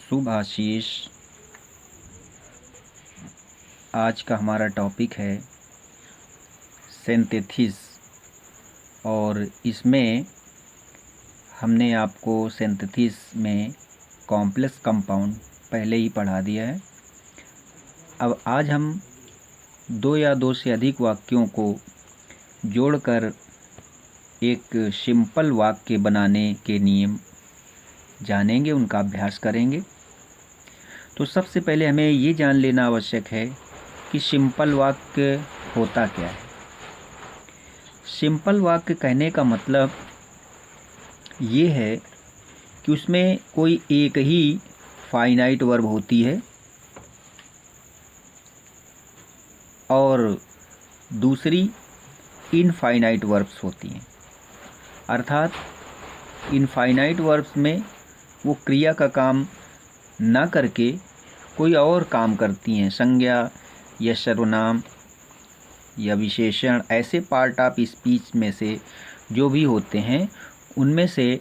शुभ आशीष। आज का हमारा टॉपिक है सिंथेसिस और इसमें हमने आपको सिंथेसिस में कॉम्प्लेक्स कंपाउंड पहले ही पढ़ा दिया है। अब आज हम दो या दो से अधिक वाक्यों को जोड़कर एक सिंपल वाक्य बनाने के नियम जानेंगे, उनका अभ्यास करेंगे। तो सबसे पहले हमें ये जान लेना आवश्यक है कि सिंपल वाक्य होता क्या है। सिंपल वाक्य कहने का मतलब ये है कि उसमें कोई एक ही फाइनाइट वर्ब होती है और दूसरी इनफाइनाइट वर्ब्स होती हैं। अर्थात इनफाइनाइट वर्ब्स में वो क्रिया का काम ना करके कोई और काम करती हैं। संज्ञा या सर्वनाम या विशेषण, ऐसे पार्ट ऑफ स्पीच में से जो भी होते हैं उनमें से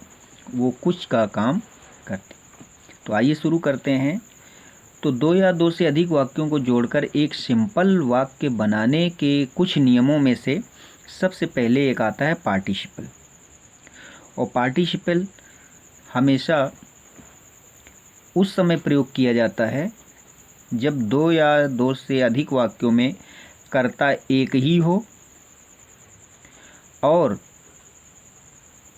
वो कुछ का काम करते हैं। तो आइए शुरू करते हैं। तो दो या दो से अधिक वाक्यों को जोड़कर एक सिंपल वाक्य बनाने के कुछ नियमों में से सबसे पहले एक आता है पार्टिसिपल। और पार्टिसिपल हमेशा उस समय प्रयोग किया जाता है जब दो या दो से अधिक वाक्यों में कर्ता एक ही हो और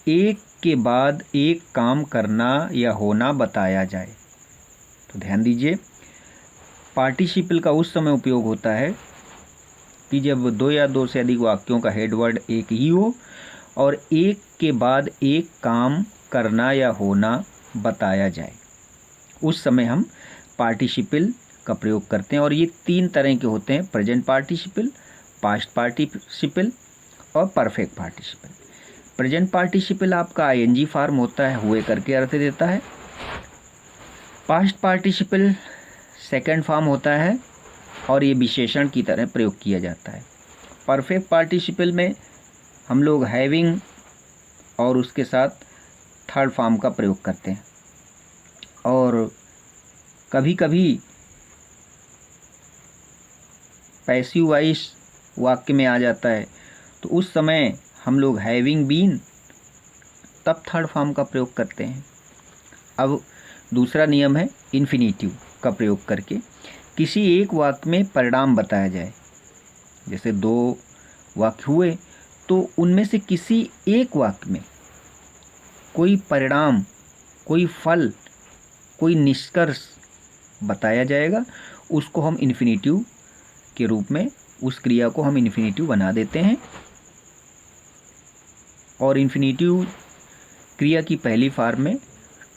एक के बाद एक काम करना या होना बताया जाए। तो ध्यान दीजिए, पार्टिसिपल का उस समय उपयोग होता है कि जब दो या दो से अधिक वाक्यों का हेडवर्ड एक ही हो और एक के बाद एक काम करना या होना बताया जाए। उस समय हम पार्टिसिपल का प्रयोग करते हैं और ये तीन तरह के होते हैं: प्रेजेंट पार्टिसिपल, पास्ट पार्टिसिपल और परफेक्ट पार्टिसिपल। प्रेजेंट पार्टिसिपल आपका आईएनजी फॉर्म होता है, हुए करके अर्थ देता है। पास्ट पार्टिसिपल सेकंड फॉर्म होता है और ये विशेषण की तरह प्रयोग किया जाता है। परफेक्ट पार्टिसिपल में हम लोग हैविंग और उसके साथ थर्ड फॉर्म का प्रयोग करते हैं और कभी कभी पैसिव वॉइस वाक्य में आ जाता है, तो उस समय हम लोग हैविंग बीन तब थर्ड फॉर्म का प्रयोग करते हैं। अब दूसरा नियम है इन्फिनिटिव का प्रयोग करके किसी एक वाक्य में परिणाम बताया जाए। जैसे दो वाक्य हुए तो उनमें से किसी एक वाक्य में कोई परिणाम, कोई फल, कोई निष्कर्ष बताया जाएगा, उसको हम इन्फिनिटिव के रूप में, उस क्रिया को हम इन्फिनिटिव बना देते हैं। और इन्फिनिटिव क्रिया की पहली फॉर्म में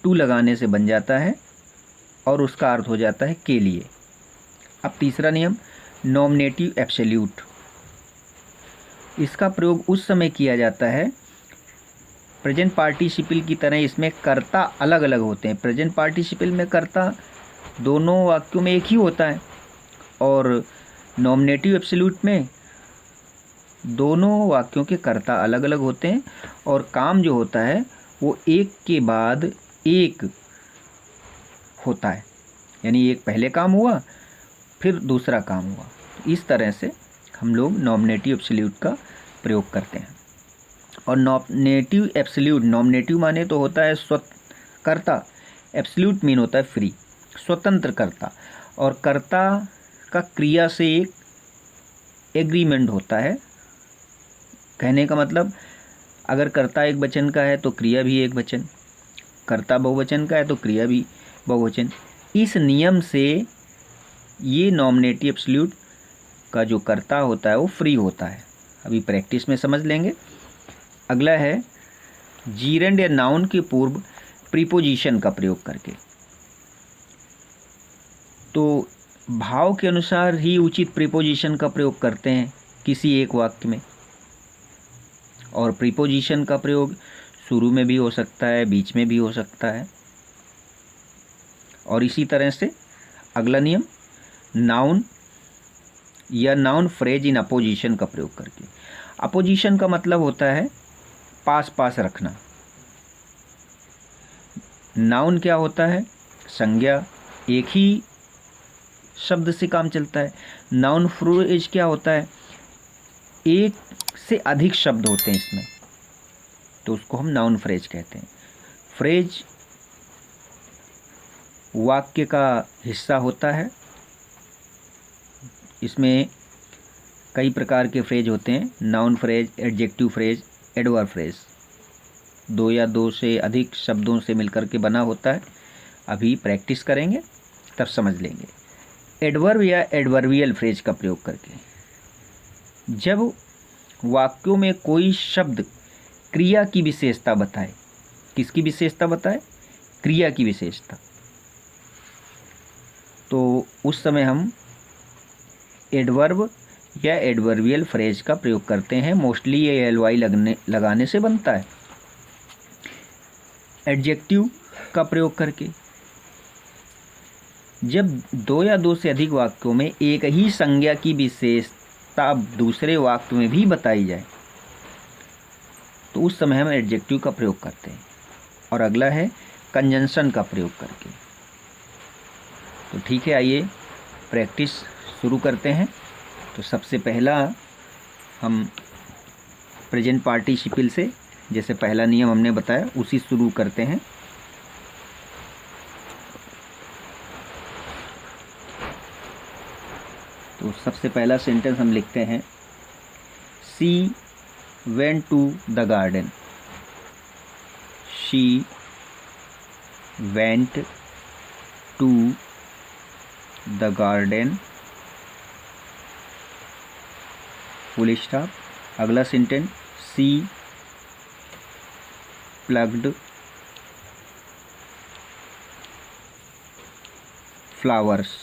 टू लगाने से बन जाता है और उसका अर्थ हो जाता है के लिए। अब तीसरा नियम नॉमिनेटिव एब्सोल्यूट। इसका प्रयोग उस समय किया जाता है, प्रेजेंट पार्टिसिपल की तरह इसमें कर्ता अलग अलग होते हैं। प्रेजेंट पार्टिसिपल में कर्ता दोनों वाक्यों में एक ही होता है और नॉमिनेटिव एब्सोल्यूट में दोनों वाक्यों के कर्ता अलग अलग होते हैं और काम जो होता है वो एक के बाद एक होता है। यानी एक पहले काम हुआ फिर दूसरा काम हुआ। इस तरह से हम लोग नॉमिनेटिव एब्सोल्यूट का प्रयोग करते हैं। और नॉमिनेटिव एब्सोल्यूट, नॉमिनेटिव माने तो होता है कर्ता, एब्सोल्यूट मीन होता है फ्री, स्वतंत्र कर्ता। और कर्ता का क्रिया से एक एग्रीमेंट होता है। कहने का मतलब, अगर कर्ता एक वचन का है तो क्रिया भी एक वचन, कर्ता बहुवचन का है तो क्रिया भी बहुवचन। इस नियम से ये नॉमिनेटिव एब्सोल्यूट का जो कर्ता होता है वो फ्री होता है। अभी प्रैक्टिस में समझ लेंगे। अगला है जीरेंड या नाउन के पूर्व प्रीपोजिशन का प्रयोग करके। तो भाव के अनुसार ही उचित प्रीपोजिशन का प्रयोग करते हैं किसी एक वाक्य में। और प्रीपोजिशन का प्रयोग शुरू में भी हो सकता है, बीच में भी हो सकता है। और इसी तरह से अगला नियम नाउन या नाउन फ्रेज इन अपोजिशन का प्रयोग करके। अपोजिशन का मतलब होता है पास पास रखना। नाउन क्या होता है? संज्ञा एक ही शब्द से काम चलता है। नाउन फ्रेज क्या होता है, एक से अधिक शब्द होते हैं इसमें, तो उसको हम नाउन फ्रेज कहते हैं। फ्रेज वाक्य का हिस्सा होता है। इसमें कई प्रकार के फ्रेज होते हैं, noun phrase, adjective phrase, adverb phrase. दो या दो से अधिक शब्दों से मिलकर के बना होता है। अभी प्रैक्टिस करेंगे तब समझ लेंगे। एडवर्ब या एडवर्बियल फ्रेज का प्रयोग करके, जब वाक्यों में कोई शब्द क्रिया की विशेषता बताए, किसकी विशेषता बताए, क्रिया की विशेषता, तो उस समय हम एडवर्ब या एडवर्बियल फ्रेज का प्रयोग करते हैं। मोस्टली ये एल-वाई लगाने से बनता है। एडजेक्टिव का प्रयोग करके, जब दो या दो से अधिक वाक्यों में एक ही संज्ञा की विशेषता दूसरे वाक्य में भी बताई जाए, तो उस समय हम एडजेक्टिव का प्रयोग करते हैं। और अगला है कंजंक्शन का प्रयोग करके। तो ठीक है, आइए प्रैक्टिस शुरू करते हैं। तो सबसे पहला हम प्रेजेंट पार्टिसिपल से, जैसे पहला नियम हमने बताया उसी शुरू करते हैं। तो सबसे पहला सेंटेंस हम लिखते हैं, she went to the garden. She went to the garden, full stop. अगला सेंटेंस, शी प्लग्ड फ्लावर्स।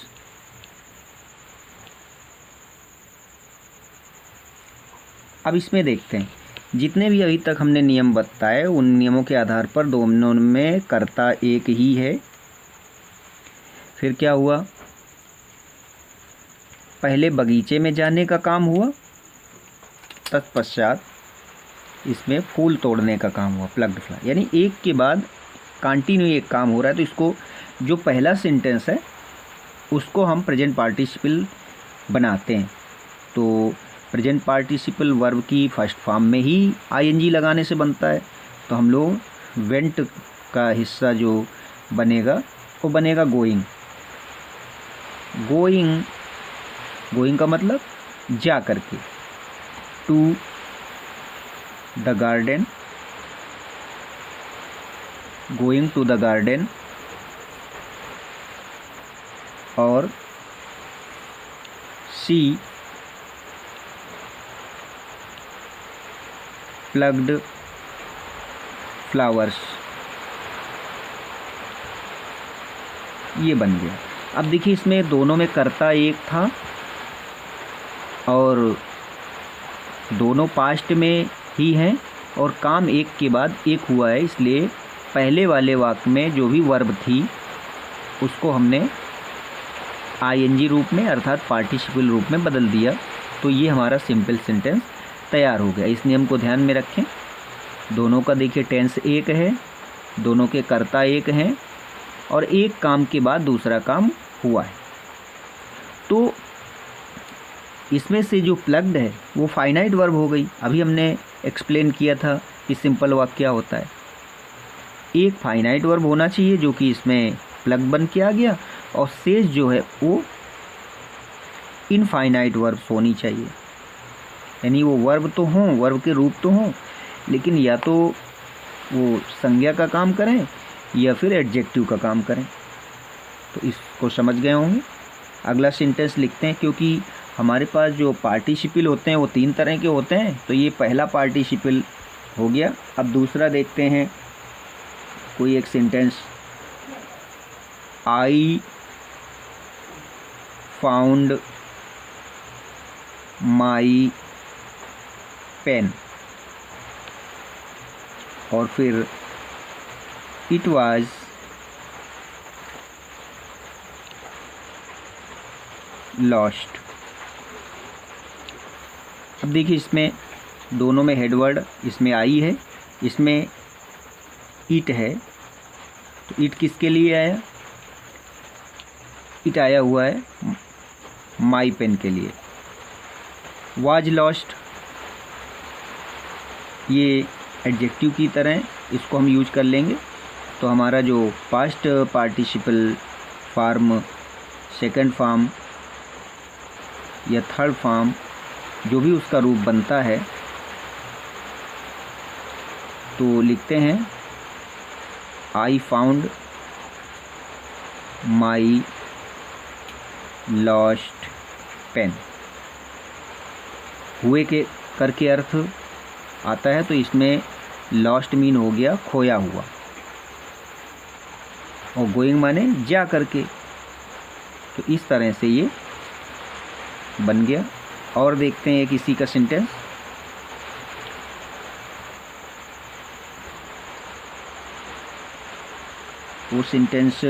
अब इसमें देखते हैं, जितने भी अभी तक हमने नियम बताए उन नियमों के आधार पर दोनों में कर्ता एक ही है। फिर क्या हुआ, पहले बगीचे में जाने का काम हुआ, तत्पश्चात इसमें फूल तोड़ने का काम हुआ, प्लग्ड फ्लावर। यानी एक के बाद कंटिन्यू एक काम हो रहा है। तो इसको, जो पहला सेंटेंस है उसको हम प्रेजेंट पार्टिसिपल बनाते हैं। तो प्रेजेंट पार्टिसिपल वर्ब की फर्स्ट फॉर्म में ही आईएनजी लगाने से बनता है। तो हम लोग वेंट का हिस्सा जो बनेगा वो बनेगा गोइंग। गोइंग, गोइंग का मतलब जा करके। To the garden, going to the garden. और शी प्लग्ड फ्लावर्स, ये बन गया। अब देखिए, इसमें दोनों में कर्ता एक था और दोनों पास्ट में ही हैं और काम एक के बाद एक हुआ है। इसलिए पहले वाले वाक्य में जो भी वर्ब थी उसको हमने आईएनजी रूप में अर्थात पार्टिसिपल रूप में बदल दिया। तो ये हमारा सिंपल सेंटेंस तैयार हो गया। इस नियम को ध्यान में रखें। दोनों का देखिए टेंस एक है, दोनों के कर्ता एक हैं और एक काम के बाद दूसरा काम हुआ है। तो इसमें से जो प्लग्ड है वो फाइनाइट वर्ब हो गई। अभी हमने एक्सप्लेन किया था कि सिंपल वाक्य क्या होता है। एक फाइनाइट वर्ब होना चाहिए जो कि इसमें प्लग बन के आ गया, और शेष जो है वो इनफाइनाइट वर्ब होनी चाहिए। यानी वो वर्ब तो हों, वर्ब के रूप तो हों, लेकिन या तो वो संज्ञा का काम करें या फिर एडजेक्टिव का काम करें। तो इसको समझ गए होंगे। अगला सेंटेंस लिखते हैं, क्योंकि हमारे पास जो पार्टिसिपल होते हैं वो तीन तरह के होते हैं। तो ये पहला पार्टिसिपल हो गया। अब दूसरा देखते हैं, कोई एक sentence, I found my pen, और फिर इट वाज लॉस्ट। अब देखिए, इसमें दोनों में हेडवर्ड, इसमें आई है, इसमें इट है। तो इट किसके लिए आया, इट आया हुआ है माई पेन के लिए। वाज लॉस्ट ये एडजेक्टिव की तरह, इसको हम यूज कर लेंगे। तो हमारा जो past participle form, second form या थर्ड फॉर्म, जो भी उसका रूप बनता है, तो लिखते हैं I found my lost pen. हुए के करके अर्थ आता है, तो इसमें लॉस्ट मीन हो गया खोया हुआ, और गोइंग माने जा करके। तो इस तरह से ये बन गया। और देखते हैं किसी का सेंटेंस। वो सेंटेंस,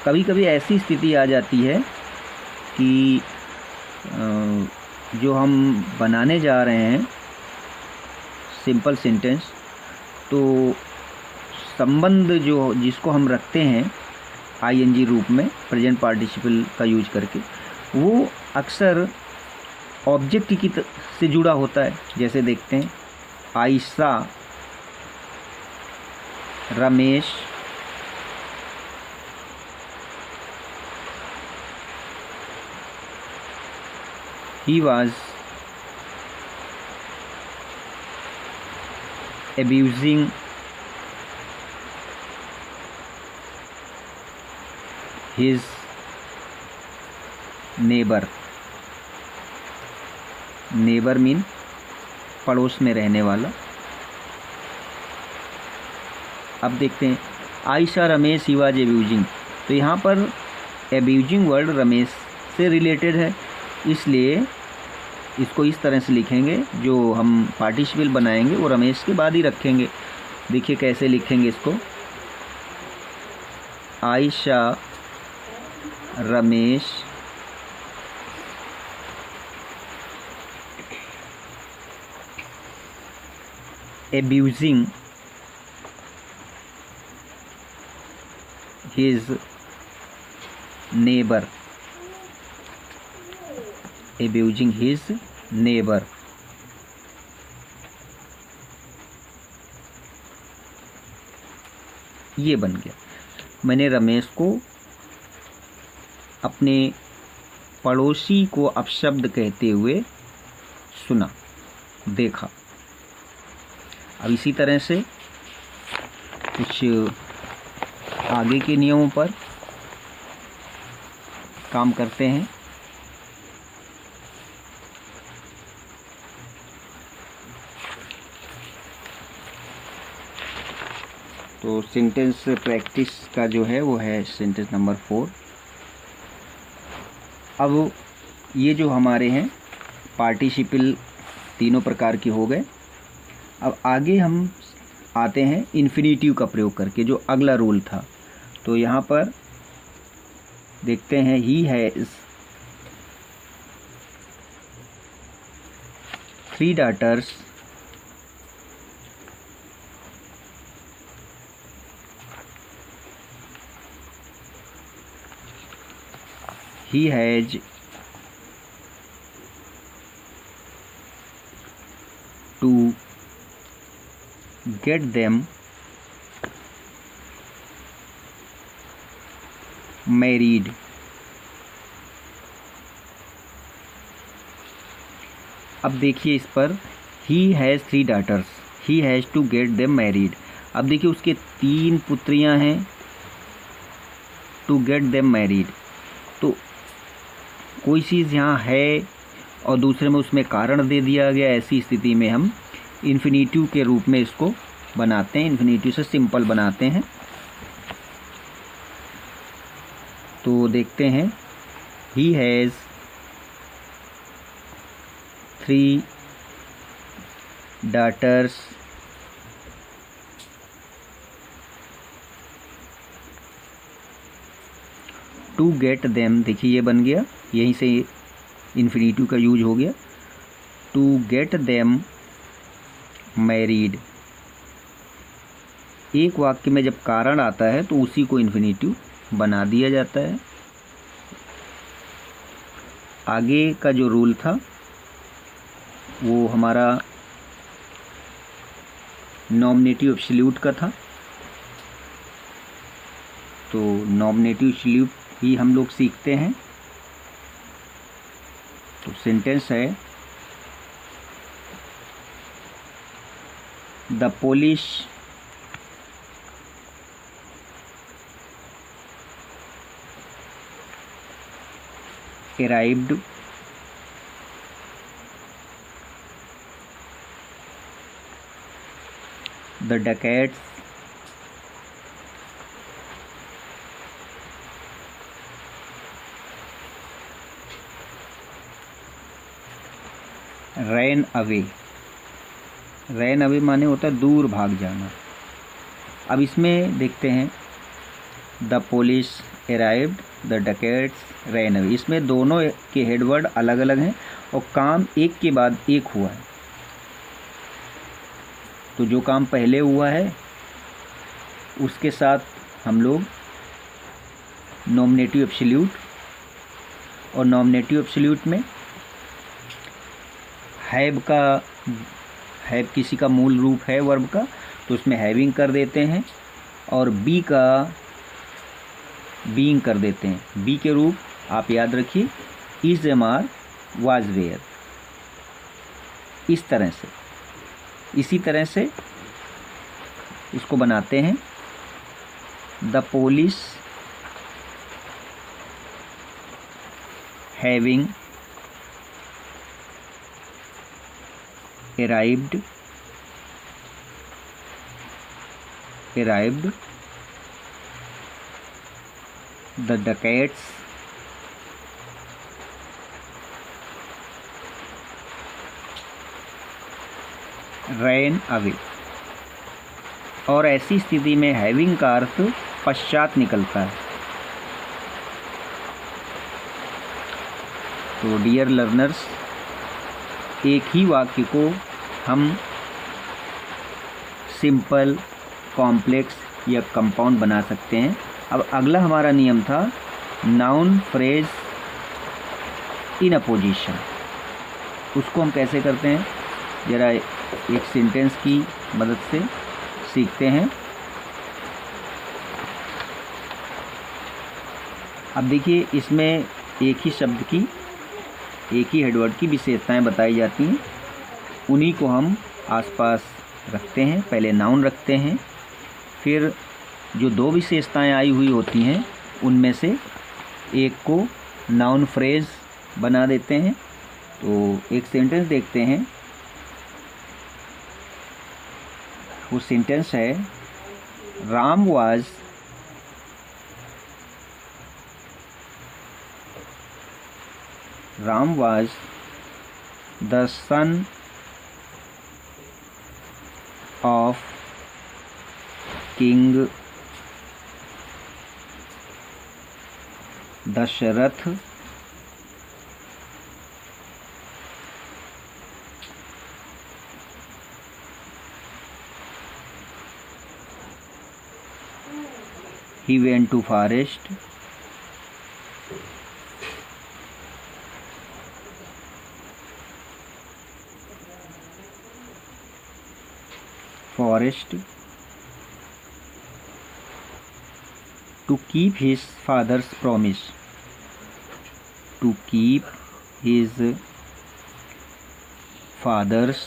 कभी कभी ऐसी स्थिति आ जाती है कि जो हम बनाने जा रहे हैं सिंपल सेंटेंस, तो संबंध जो जिसको हम रखते हैं आईएनजी रूप में प्रेजेंट पार्टिसिपल का यूज करके, वो अक्सर ऑब्जेक्ट की से जुड़ा होता है। जैसे देखते हैं, Ayesha Ramesh he was abusing his neighbor। Neighbour mean पड़ोस में रहने वाला। अब देखते हैं, Ayesha Ramesh he was abusing. तो यहाँ पर एब्यूजिंग वर्ड रमेश से रिलेटेड है, इसलिए इसको इस तरह से लिखेंगे। जो हम पार्टिसिपल बनाएंगे वो रमेश के बाद ही रखेंगे। देखिए कैसे लिखेंगे इसको, Ayesha Ramesh abusing his neighbor, abusing his neighbor। ये बन गया, मैंने रमेश को अपने पड़ोसी को अपशब्द कहते हुए सुना, देखा। अब इसी तरह से कुछ आगे के नियमों पर काम करते हैं। तो सेंटेंस प्रैक्टिस का जो है वो है सेंटेंस नंबर 4। अब ये जो हमारे हैं पार्टिसिपल तीनों प्रकार के हो गए। अब आगे हम आते हैं इन्फिनिटिव का प्रयोग करके, जो अगला रूल था। तो यहाँ पर देखते हैं, he has 3 daughters he has to get them married। अब देखिए इस पर, he has 3 daughters, he has to get them married। अब देखिए उसके 3 पुत्रियां हैं, to get them married। तो कोई चीज़ यहाँ है और दूसरे में उसमें कारण दे दिया गया, ऐसी स्थिति में हम इन्फिनिटिव के रूप में इसको बनाते हैं, इन्फिनिटिव से सिंपल बनाते हैं। तो देखते हैं, he has 3 daughters to get them. देखिए ये बन गया, यहीं से इन्फिनिटिव का यूज हो गया, टू गेट देम मैरिड। एक वाक्य में जब कारण आता है तो उसी को इन्फिनिटिव बना दिया जाता है। आगे का जो रूल था वो हमारा नॉमिनेटिव एब्सोल्यूट का था। तो नॉमिनेटिव एब्सोल्यूट ही हम लोग सीखते हैं। तो सेंटेंस है, the police arrived the dacoits ran away। Ran away माने होता है दूर भाग जाना। अब इसमें देखते हैं, the police arrived, the dacoits ran away. इसमें दोनों के हेडवर्ड अलग अलग हैं और काम एक के बाद एक हुआ है। तो जो काम पहले हुआ है उसके साथ हम लोग नॉमिनेटिव एब्सोल्यूट, और नॉमिनेटिव एब्सोल्यूट में हैव किसी का मूल रूप है वर्ब का, तो उसमें हैविंग कर देते हैं, और बी का बीइंग कर देते हैं। बी के रूप आप याद रखिए, is, am, are, was, were. इस तरह से, इसी तरह से इसको बनाते हैं। The police having arrived the dacoits ran away। और ऐसी स्थिति में हैविंग का अर्थ पश्चात निकलता है। तो डियर लर्नर्स, एक ही वाक्य को हम सिंपल, कॉम्प्लेक्स या कंपाउंड बना सकते हैं। अब अगला हमारा नियम था noun phrase in a position. उसको हम कैसे करते हैं, ज़रा एक सेंटेंस की मदद से सीखते हैं। अब देखिए, इसमें एक ही शब्द की, एक ही हेडवर्ड की विशेषताएं बताई जाती हैं। उन्हीं को हम आसपास रखते हैं। पहले नाउन रखते हैं, फिर जो दो विशेषताएं आई हुई होती हैं उनमें से एक को नाउन फ्रेज बना देते हैं। तो एक सेंटेंस देखते हैं, वो सेंटेंस है, Ram was the son of King Dasharath he went to forest to keep his father's promise, to keep his father's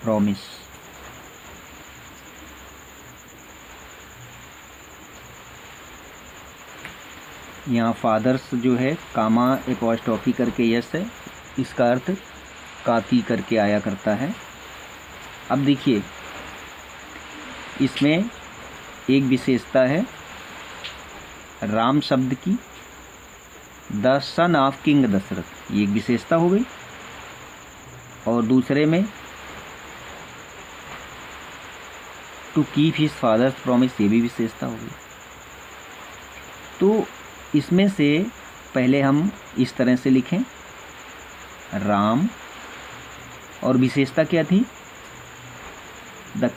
promise। यहाँ फादर्स जो है कामा एपॉस्ट्रोफी करके यस है, इसका अर्थ काती करके आया करता है। अब देखिए, इसमें एक विशेषता है राम शब्द की, the son of king Dasharath, ये एक विशेषता हो गई, और दूसरे में to keep his father's promise, ये भी विशेषता हो गई। तो इसमें से पहले हम इस तरह से लिखें, राम, और विशेषता क्या थी, the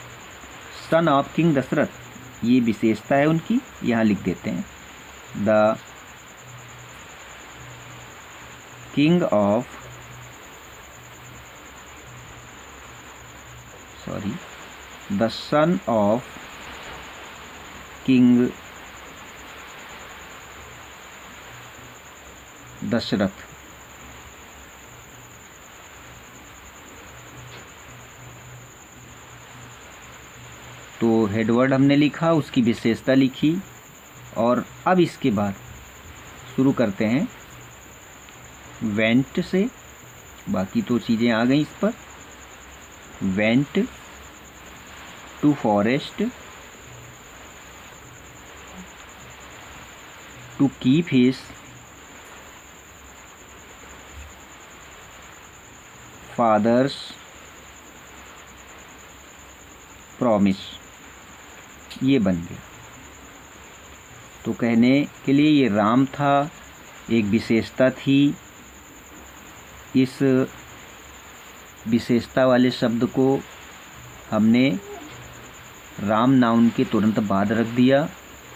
son of king Dasharath, ये विशेषता है उनकी, यहाँ लिख देते हैं। The king of the son of king Dasharath. तो हेडवर्ड हमने लिखा, उसकी विशेषता लिखी, और अब इसके बाद शुरू करते हैं वेंट से। बाकी तो चीज़ें आ गई इस पर। Went to forest to keep his father's promise. ये बन गया। तो कहने के लिए ये राम था, एक विशेषता थी। इस विशेषता वाले शब्द को हमने राम नाउन के तुरंत बाद रख दिया,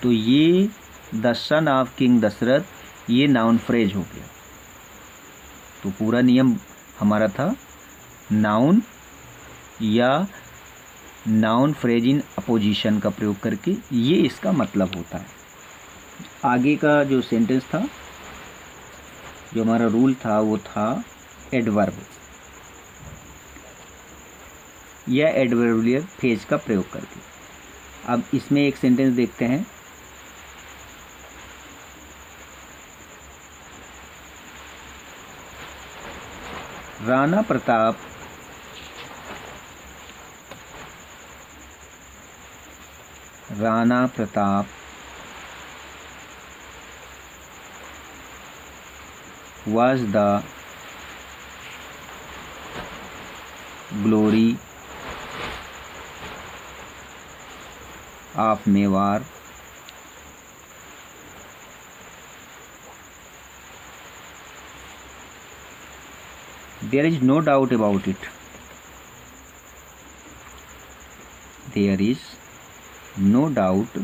तो ये the son of king Dasharath, ये नाउन फ्रेज हो गया। तो पूरा नियम हमारा था नाउन या नाउन फ्रेज इन अपोजिशन का प्रयोग करके, ये इसका मतलब होता है। आगे का जो सेंटेंस था, जो हमारा रूल था, वो था एडवर्ब या एडवर्बियल फ्रेज का प्रयोग करके। अब इसमें एक सेंटेंस देखते हैं। Rana Pratap was the glory of Mewar. There is no doubt about it. There is no doubt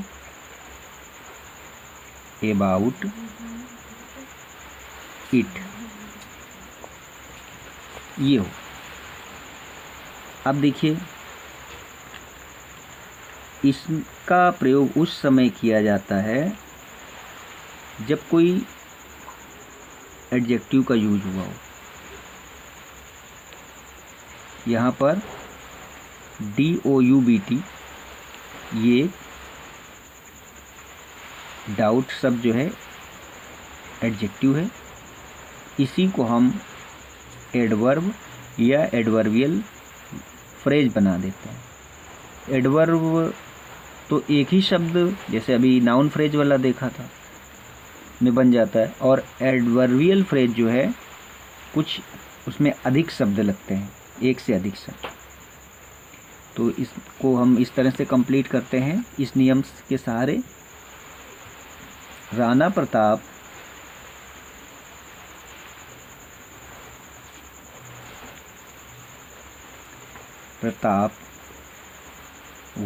about it. ये हो। अब देखिए, इसका प्रयोग उस समय किया जाता है जब कोई एडजेक्टिव का यूज हुआ हो। यहाँ पर DOUBT, ये डाउट शब्द जो है एडजेक्टिव है, इसी को हम एडवर्ब या एडवर्बियल फ्रेज बना देते हैं। एडवर्ब तो एक ही शब्द, जैसे अभी नाउन फ्रेज वाला देखा था, में बन जाता है, और एडवर्बियल फ्रेज जो है कुछ उसमें अधिक शब्द लगते हैं, एक से अधिक शब्द। तो इसको हम इस तरह से कंप्लीट करते हैं इस नियम के सहारे। राणा प्रताप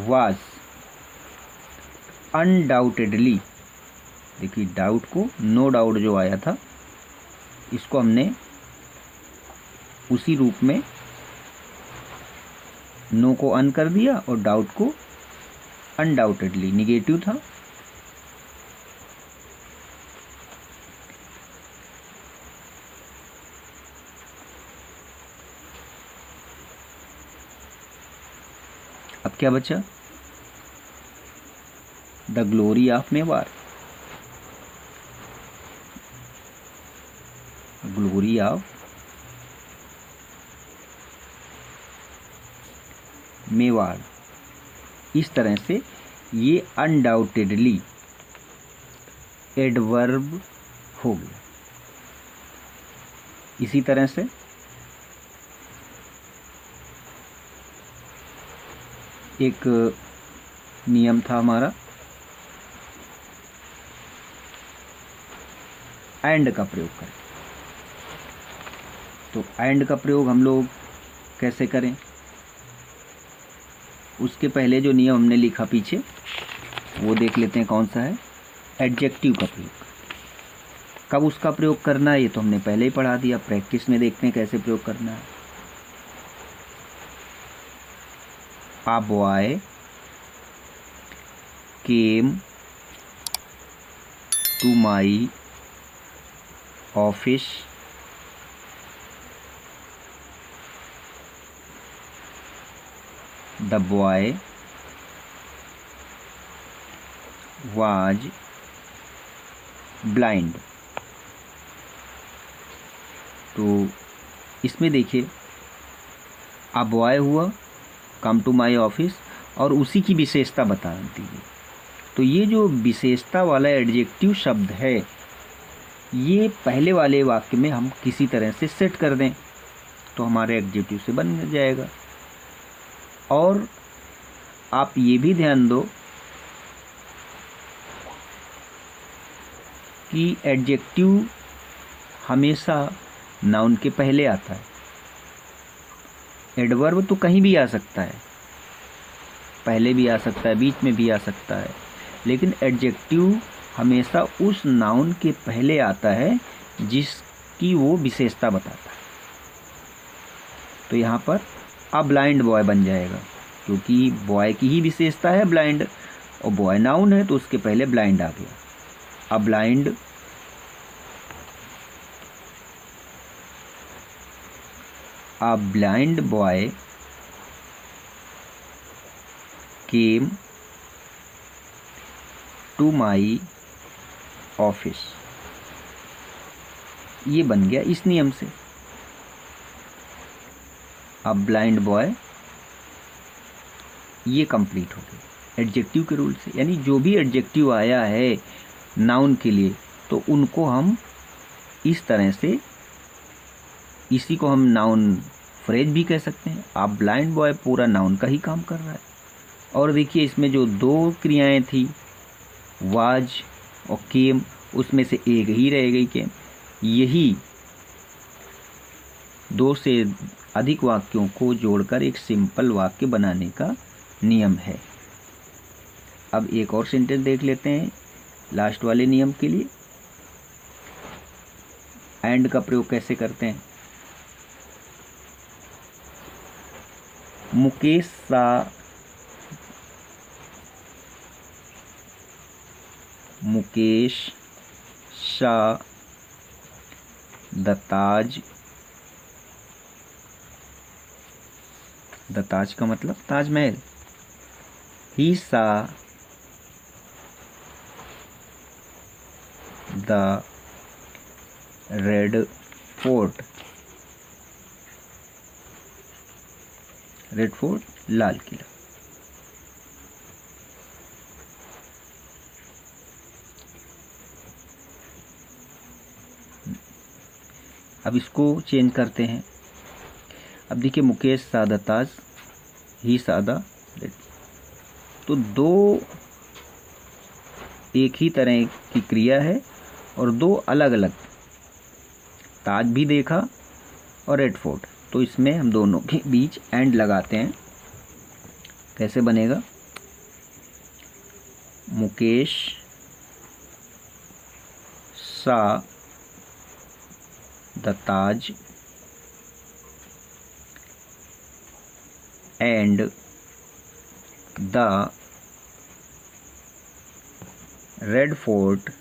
was undoubtedly, देखिए डाउट को नो डाउट जो आया था, इसको हमने उसी रूप में नो को अन कर दिया और डाउट को अनडाउटेडली, निगेटिव था। अब क्या बचा? The glory of Mewar, glory of Mewar. इस तरह से ये अनडाउटेडली एडवर्ब हो गया। इसी तरह से एक नियम था हमारा एंड का प्रयोग करें। तो एंड का प्रयोग हम लोग कैसे करें, उसके पहले जो नियम हमने लिखा पीछे, वो देख लेते हैं कौन सा है। एडजेक्टिव का प्रयोग। कब उसका प्रयोग करना है ये तो हमने पहले ही पढ़ा दिया, प्रैक्टिस में देखते हैं कैसे प्रयोग करना है। A boy came to my office the boy was blind। तो इसमें देखिए अ बॉय हुआ, कम टू माई ऑफिस, और उसी की विशेषता बता दीजिए। तो ये जो विशेषता वाला एडजेक्टिव शब्द है ये पहले वाले वाक्य में हम किसी तरह से सेट कर दें तो हमारे एडजेक्टिव से बन जाएगा। और आप ये भी ध्यान दो कि एडजेक्टिव हमेशा नाउन के पहले आता है। एडवर्ब तो कहीं भी आ सकता है, पहले भी आ सकता है, बीच में भी आ सकता है, लेकिन एडजेक्टिव हमेशा उस नाउन के पहले आता है जिसकी वो विशेषता बताता है। तो यहाँ पर अ ब्लाइंड बॉय बन जाएगा, क्योंकि बॉय की ही विशेषता है ब्लाइंड, और बॉय नाउन है तो उसके पहले ब्लाइंड आ गया। A blind A blind boy came to my office। ये बन गया इस नियम से। अब ब्लाइंड बॉय ये कंप्लीट हो गया एडजेक्टिव के रूल से, यानी जो भी एडजेक्टिव आया है नाउन के लिए तो उनको हम इस तरह से, इसी को हम नाउन फ्रेज भी कह सकते हैं। आप ब्लाइंड बॉय पूरा नाउन का ही काम कर रहा है। और देखिए इसमें जो दो क्रियाएं थी वाज और केम, उसमें से एक ही रह गई केम। यही दो से अधिक वाक्यों को जोड़कर एक सिंपल वाक्य बनाने का नियम है। अब एक और सेंटेंस देख लेते हैं लास्ट वाले नियम के लिए। एंड का प्रयोग कैसे करते हैं। मुकेश शाह दताज का मतलब Taj Mahal. He saw the Red Fort, Red Fort लाल किला। अब इसको चेंज करते हैं। अब देखिए मुकेश सादा ताज, ही सादा रेड। तो दो एक ही तरह की क्रिया है और दो अलग अलग, ताज भी देखा और रेड फोर्ट। तो इसमें हम दोनों के बीच एंड लगाते हैं। कैसे बनेगा। Mukesh saw the Taj and the Red Fort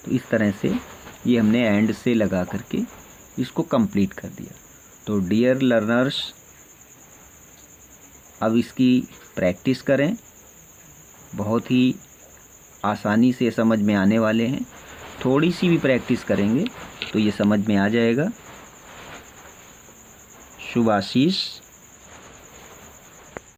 तो इस तरह से ये हमने एंड से लगा करके इसको कंप्लीट कर दिया। तो डियर लर्नर्स, अब इसकी प्रैक्टिस करें, बहुत ही आसानी से समझ में आने वाले हैं। थोड़ी सी भी प्रैक्टिस करेंगे तो ये समझ में आ जाएगा। शुभ आशीष।